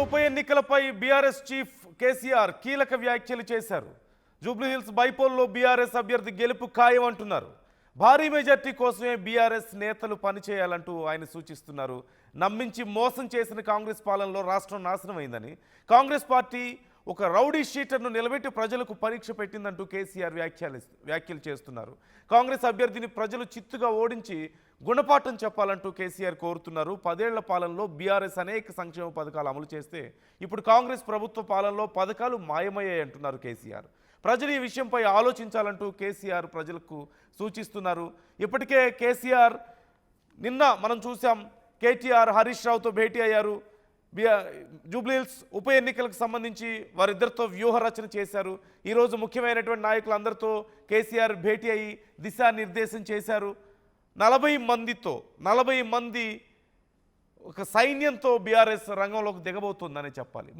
ఉప ఎన్నికలపై BRS chief KCR కీలక వ్యాఖ్యలు చేశారు. జూబ్లీహిల్స్ బైపోల్లో బీఆర్ఎస్ అభ్యర్థి గెలుపు ఖాయం అంటున్నారు. భారీ మెజార్టీ కోసమే బీఆర్ఎస్ నేతలు పనిచేయాలంటూ ఆయన సూచిస్తున్నారు. నమ్మించి మోసం చేసిన కాంగ్రెస్ పాలనలో రాష్ట్రం నాశనమైందని, కాంగ్రెస్ పార్టీ ఒక రౌడీ షీటర్ను నిలబెట్టి ప్రజలకు పరీక్ష పెట్టిందంటూ కేసీఆర్ వ్యాఖ్యలు చేస్తున్నారు. కాంగ్రెస్ అభ్యర్థిని ప్రజలు చిత్తుగా ఓడించి గుణపాఠం చెప్పాలంటూ కేసీఆర్ కోరుతున్నారు. 10 ఏళ్ల పాలనలో బీఆర్ఎస్ అనేక సంక్షేమ పథకాలు అమలు చేస్తే ఇప్పుడు కాంగ్రెస్ ప్రభుత్వ పాలనలో పథకాలు మాయమయ్యాయి అంటున్నారు కేసీఆర్. ప్రజలు ఈ విషయంపై ఆలోచించాలంటూ కేసీఆర్ ప్రజలకు సూచిస్తున్నారు. ఇప్పటికే కేసీఆర్ నిన్న మనం చూసాం, కేటీఆర్ హరీష్ రావుతో భేటీ అయ్యారు. జూబ్లీహిల్స్ ఉప ఎన్నికలకు సంబంధించి వారిద్దరితో వ్యూహ రచన చేశారు. ఈరోజు ముఖ్యమైనటువంటి నాయకులందరితో కేసీఆర్ భేటీ అయ్యి దిశానిర్దేశం చేశారు. 40 మంది ఒక సైన్యంతో బీఆర్ఎస్ రంగంలోకి దిగబోతుందనే చెప్పాలి.